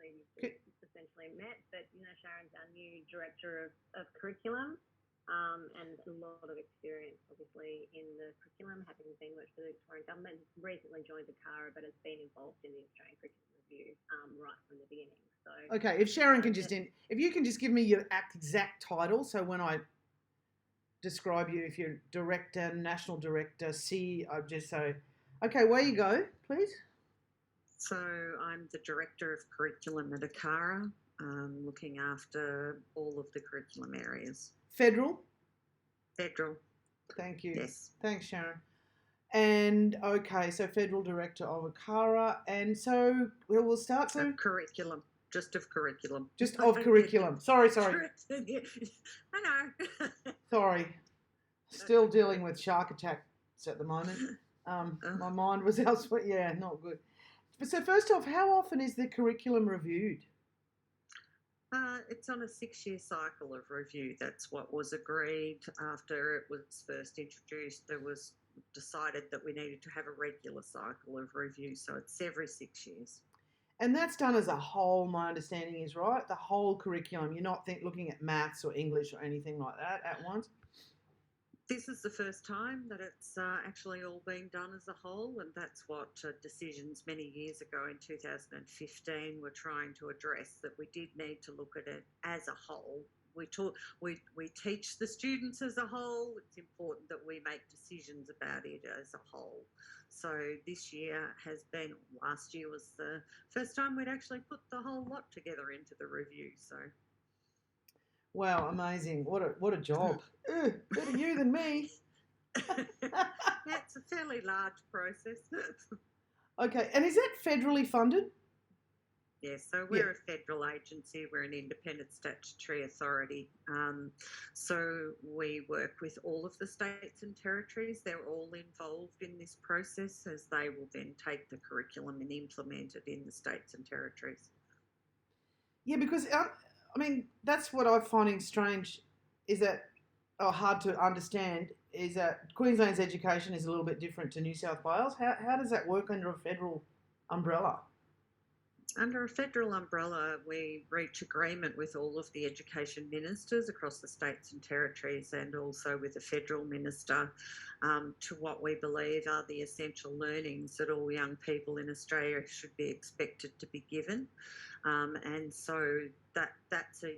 obviously you've essentially met, but Sharon's our new director of curriculum, and a lot of experience, obviously, in the curriculum, having been worked for the Victorian government. Recently joined ACARA, but has been involved in the Australian Curriculum Review right from the beginning. So, okay, if Sharon can if you can just give me your exact title, so when I describe you, if you're director, national director, I just say, okay, away you go, please. So I'm the director of curriculum at ACARA, looking after all of the curriculum areas. Federal? Federal. Thank you. Yes. Thanks, Sharon. And okay, so federal director of ACARA, and so we'll start. So curriculum. Just of curriculum. Just of curriculum. Sorry. I know. Sorry. Still dealing with shark attacks at the moment. My mind was elsewhere. Yeah, not good. So first off, how often is the curriculum reviewed? It's on a 6-year cycle of review. That's what was agreed after it was first introduced. There was decided that we needed to have a regular cycle of review. So it's every 6 years. And that's done as a whole, my understanding is, right? The whole curriculum. You're not looking at maths or English or anything like that at once? This is the first time that it's actually all being done as a whole, and that's what decisions many years ago in 2015 were trying to address, that we did need to look at it as a whole. We teach the students as a whole. It's important that we make decisions about it as a whole. So this year last year was the first time we'd actually put the whole lot together into the review. So. Wow, amazing. What a job. Better you than me. Yeah, it's a fairly large process. Okay, and is that federally funded? Yes, so we're a federal agency. We're an independent statutory authority. So we work with all of the states and territories. They're all involved in this process, as they will then take the curriculum and implement it in the states and territories. Yeah, because that's what I'm finding strange, is that, or hard to understand, is that Queensland's education is a little bit different to New South Wales. How does that work under a federal umbrella? Under a federal umbrella, we reach agreement with all of the education ministers across the states and territories, and also with the federal minister, to what we believe are the essential learnings that all young people in Australia should be expected to be given. And so that's a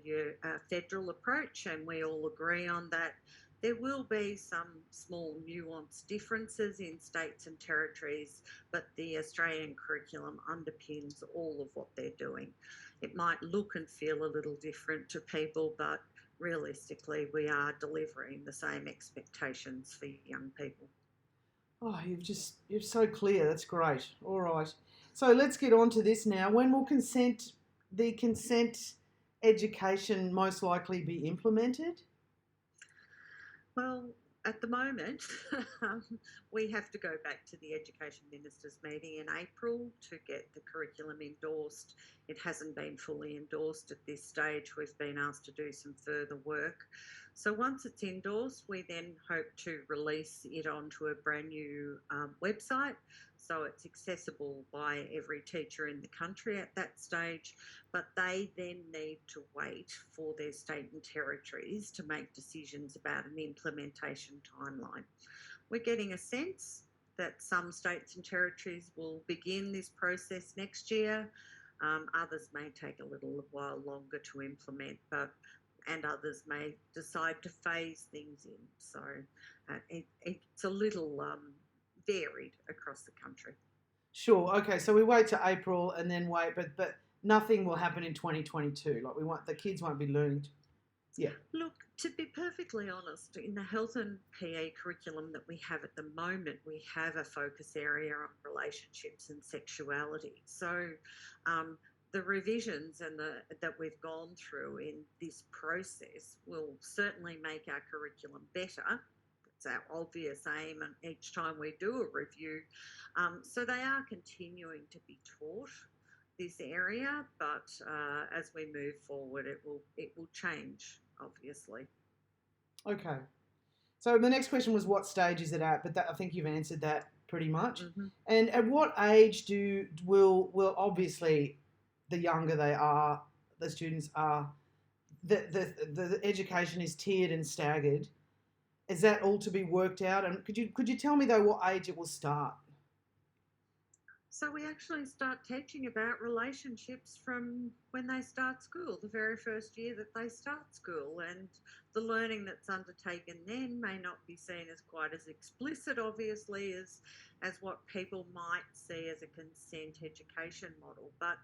federal approach, and we all agree on that. There will be some small nuanced differences in states and territories, but the Australian curriculum underpins all of what they're doing. It might look and feel a little different to people, but realistically, we are delivering the same expectations for young people. Oh, you're so clear. That's great. All right. So let's get on to this now. When will the consent education most likely be implemented? Well, at the moment, we have to go back to the Education Ministers meeting in April to get the curriculum endorsed. It hasn't been fully endorsed at this stage. We've been asked to do some further work. So once it's endorsed, we then hope to release it onto a brand new website. So it's accessible by every teacher in the country at that stage, but they then need to wait for their state and territories to make decisions about an implementation timeline. We're getting a sense that some states and territories will begin this process next year. Others may take a little while longer to implement, and others may decide to phase things in. So it's a little varied across the country. Sure. Okay. So we wait to April and then wait, but nothing will happen in 2022. Like the kids won't be learning. Yeah. Look, to be perfectly honest, in the health and PE curriculum that we have at the moment, we have a focus area on relationships and sexuality. So the revisions that we've gone through in this process will certainly make our curriculum better. It's our obvious aim, and each time we do a review. So they are continuing to be taught this area, but as we move forward, it will change, obviously. Okay. So the next question was, what stage is it at? But I think you've answered that pretty much. Mm-hmm. And at what age will obviously the younger they are, the students are, the education is tiered and staggered. Is that all to be worked out? And could you tell me though what age it will start? So we actually start teaching about relationships from when they start school, the very first year that they start school. And the learning that's undertaken then may not be seen as quite as explicit, obviously, as what people might see as a consent education model. But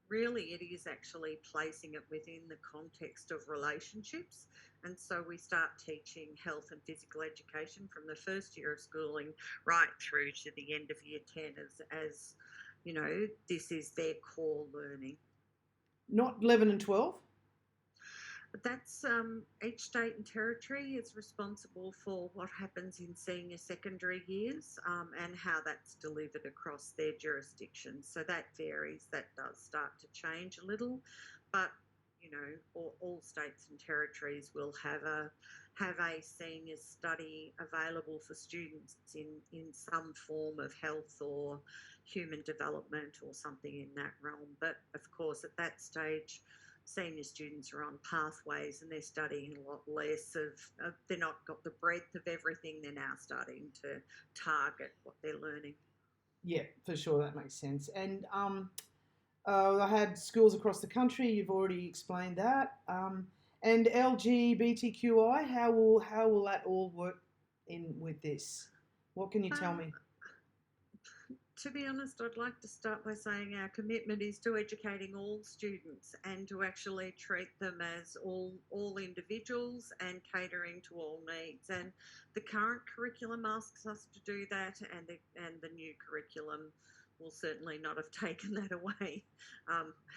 really, it is actually placing it within the context of relationships. And so we start teaching health and physical education from the first year of schooling right through to the end of year 10 as you know, this is their core learning. Not 11 and 12? That's each state and territory is responsible for what happens in senior secondary years and how that's delivered across their jurisdictions. So that varies. That does start to change a little, but you know, all states and territories will have a senior study available for students in some form of health or human development or something in that realm. But of course, at that stage, senior students are on pathways and they're studying a lot less of they're not got the breadth of everything. They're now starting to target what they're learning. Yeah, for sure, that makes sense. And I had schools across the country. You've already explained that. And LGBTQI, how will that all work in with this? What can you tell me? To be honest, I'd like to start by saying our commitment is to educating all students and to actually treat them as all individuals and catering to all needs. And the current curriculum asks us to do that, and the new curriculum will certainly not have taken that away.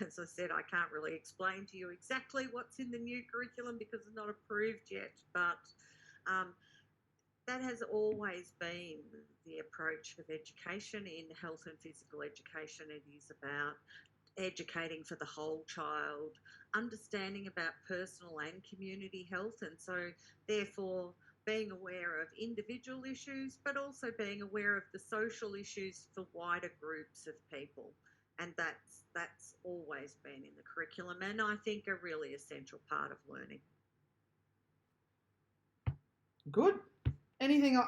As I said, I can't really explain to you exactly what's in the new curriculum because it's not approved yet, but that has always been the approach of education in health and physical education. It is about educating for the whole child, understanding about personal and community health, and so therefore being aware of individual issues, but also being aware of the social issues for wider groups of people. And that's always been in the curriculum, and I think a really essential part of learning. Good. Anything you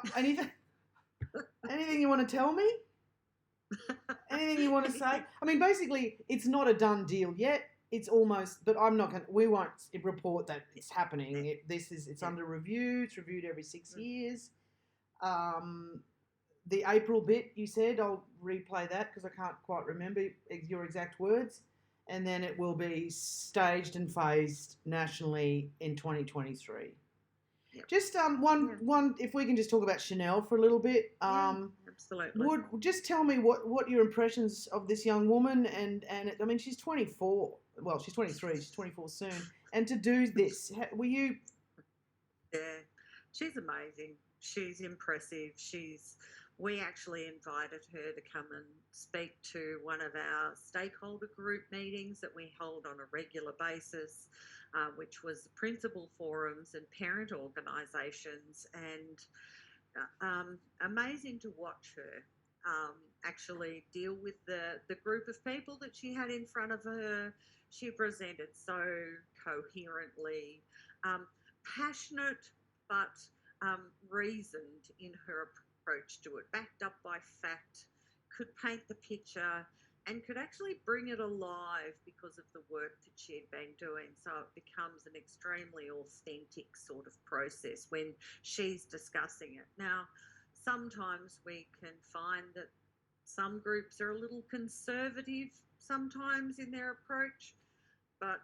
want to tell me? Anything you want to say? I mean, basically, it's not a done deal yet. It's almost, but we won't report that it's happening. It's under review. It's reviewed every 6 years. The April bit, you said, I'll replay that because I can't quite remember your exact words. And then it will be staged and phased nationally in 2023. Yep. Just one. If we can just talk about Chanel for a little bit. Absolutely. Just tell me what your impressions of this young woman and I mean she's 24. Well, she's 23. She's 24 soon. And to do this, were you? Yeah, she's amazing. She's impressive. We actually invited her to come and speak to one of our stakeholder group meetings that we hold on a regular basis. Which was the principal forums and parent organisations, and amazing to watch her actually deal with the group of people that she had in front of her. She presented so coherently, passionate but reasoned in her approach to it, backed up by fact, could paint the picture and could actually bring it alive because of the work that she had been doing. So it becomes an extremely authentic sort of process when she's discussing it. Now, sometimes we can find that some groups are a little conservative sometimes in their approach, but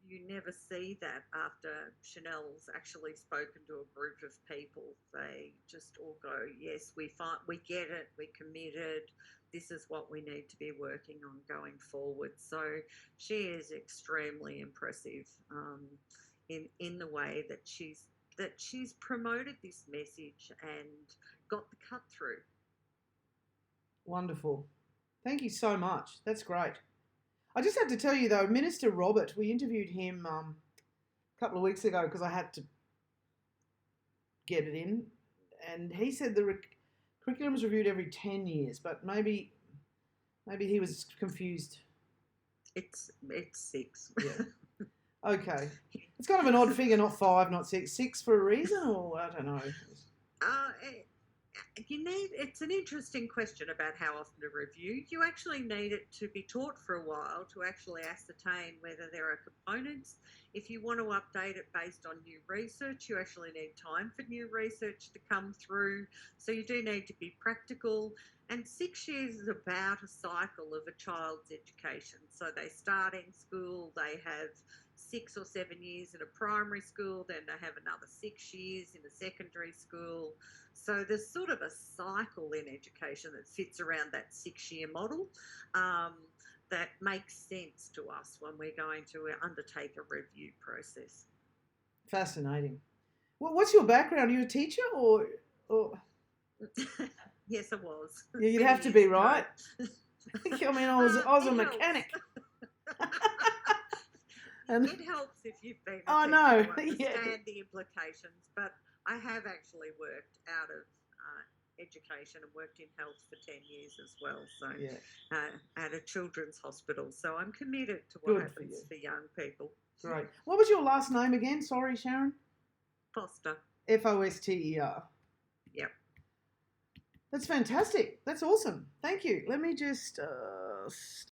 you never see that after Chanel's actually spoken to a group of people. They just all go, yes, we get it, we're committed, this is what we need to be working on going forward. So she is extremely impressive in the way that she's promoted this message and got the cut through. Wonderful. Thank you so much. That's great. I just had to tell you though, Minister Robert, we interviewed him a couple of weeks ago because I had to get it in, and he said the curriculum is reviewed every 10 years, but maybe he was confused. It's 6. Yeah. Okay. It's kind of an odd figure, not 5, not 6. 6 for a reason, or I don't know. It's an interesting question about how often to review. You actually need it to be taught for a while to actually ascertain whether there are components. If you want to update it based on new research, you actually need time for new research to come through. So you do need to be practical. And 6 years is about a cycle of a child's education. So they start in school, they have 6 or 7 years in a primary school, then they have another 6 years in a secondary school. So there's sort of a cycle in education that fits around that 6-year model that makes sense to us when we're going to undertake a review process. Fascinating. Well, what's your background? Are you a teacher or... Yes, I was. Yeah, you'd have to be, right? I mean, I was a mechanic. And it helps if you've been I know. to understand the implications, but I have actually worked out of education and worked in health for 10 years as well, so at a children's hospital. So I'm committed to what happens for young people. Great. What was your last name again? Sorry, Sharon? Foster. Foster. Yep. That's fantastic. That's awesome. Thank you. Let me just